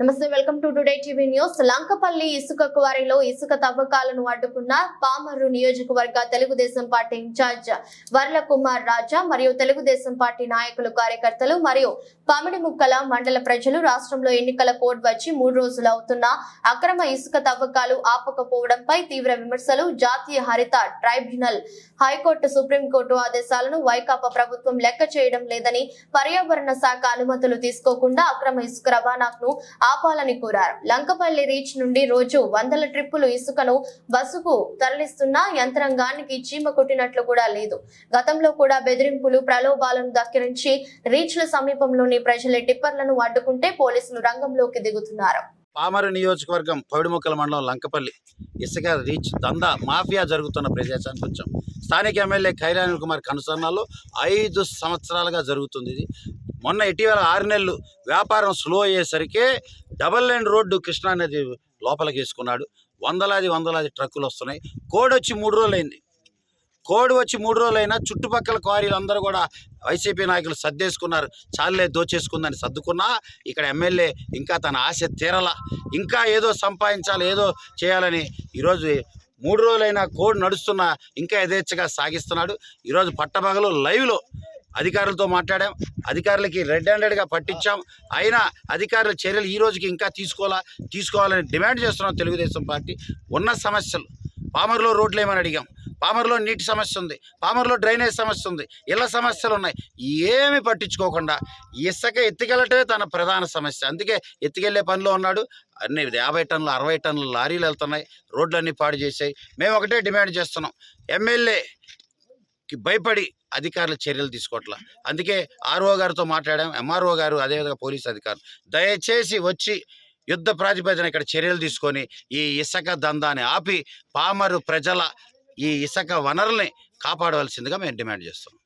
నమస్తే, welcome to today TV news. Lankapalli ఇసుక క్వారీలో ఇసుక తవ్వకాలను అడ్డుకున్న పామర్రు నియోజకవర్గ తెలుగుదేశం పార్టీ ఇన్ఛార్జ్ వర్ల కుమార్ రాజా మరియు తెలుగుదేశం పార్టీ నాయకులు, కార్యకర్తలు మరియు పమిడిముక్కల మండల ప్రజలు రాష్ట్రంలో ఎన్నికల కోడ్ వచ్చి 3 రోజులు అవుతున్నా అక్రమ ఇసుక తవ్వకాలు ఆపకపోవడంపై తీవ్ర విమర్శలు. జాతీయ హరిత ట్రైబ్యునల్, హైకోర్టు, సుప్రీంకోర్టు ఆదేశాలను వైకాపా ప్రభుత్వం లెక్క చేయడం లేదని, పర్యావరణ శాఖ అనుమతులు తీసుకోకుండా అక్రమ ఇసుక రవాణాను ఆపాలని కోరారు. లంకపల్లి రీచ్ నుండి రోజు వందల ట్రిప్పులు ఇసుకను బస్సుకు తరలిస్తున్న యంత్రాంగానికి చీమ కొట్టినట్లు కూడా లేదు. గతంలో కూడా బెదిరింపులు, ప్రలోభాలను దక్కిరించి రీచ్ల సమీపంలోని ప్రజలే టిప్పర్లను అడ్డుకుంటే పోలీసులు రంగంలోకి దిగుతున్నారు. పామరు నియోజకవర్గం పవిడిముక్కల మండలం లంకపల్లి ఇసుక రీచ్ దందా మాఫియా జరుగుతున్న ప్రదేశానికి వచ్చాం. స్థానిక ఎమ్మెల్యే ఖైరాని కుమార్ కనుసరణలో 5 సంవత్సరాలుగా జరుగుతుంది. ఇది మొన్న ఇటీవల 6 నెలలు వ్యాపారం స్లో అయ్యేసరికి డబల్ లైన్ రోడ్డు కృష్ణానది లోపలికి వేసుకున్నాడు. వందలాది ట్రక్కులు వస్తున్నాయి. కోడ్ వచ్చి 3 రోజులైంది. కోడ్ వచ్చి 3 రోజులైనా చుట్టుపక్కల క్వారీలు అందరూ కూడా వైసీపీ నాయకులు సర్దేసుకున్నారు. చాలే దోచేసుకుందని సర్దుకున్నా ఇక్కడ ఎమ్మెల్యే ఇంకా తన ఆశ తీరలా. ఇంకా ఏదో సంపాదించాలి, ఏదో చేయాలని ఈరోజు 3 రోజులైనా కోడ్ నడుస్తున్నా ఇంకా యథేచ్ఛగా సాగిస్తున్నాడు. ఈరోజు పట్టపగలు లైవ్లో అధికారులతో మాట్లాడాం. అధికారులకి రెడ్ హ్యాండెడ్గా పట్టించాం. అయినా అధికారుల చర్యలు ఈ రోజుకి ఇంకా తీసుకోవాలని డిమాండ్ చేస్తున్నాం. తెలుగుదేశం పార్టీ ఉన్న సమస్యలు, పామర్లో రోడ్లు ఏమని అడిగాం, పామర్లో నీటి సమస్య ఉంది, పామర్లో డ్రైనేజ్ సమస్య ఉంది, ఇళ్ల సమస్యలు ఉన్నాయి. ఏమి పట్టించుకోకుండా ఇసుక ఎత్తుకెళ్ళటమే తన ప్రధాన సమస్య. అందుకే ఎత్తుకెళ్లే పనిలో ఉన్నాడు. అన్ని 50 టన్నులు 60 టన్నులు లారీలు వెళ్తున్నాయి. రోడ్లన్నీ పాడు చేసాయి. మేము ఒకటే డిమాండ్ చేస్తున్నాం, ఎమ్మెల్యేకి భయపడి అధికారులు చర్యలు తీసుకోవట్లా. అందుకే ఆర్ఓ గారితో మాట్లాడాం. ఎంఆర్ఓ గారు, అదేవిధంగా పోలీసు అధికారులు దయచేసి వచ్చి యుద్ధ ప్రాతిపదికన ఇక్కడ చర్యలు తీసుకొని ఈ ఇసుక దందాన్ని ఆపి పామరు ప్రజల ఈ ఇసుక వనరుల్ని కాపాడవలసిందిగా మేము డిమాండ్ చేస్తున్నాం.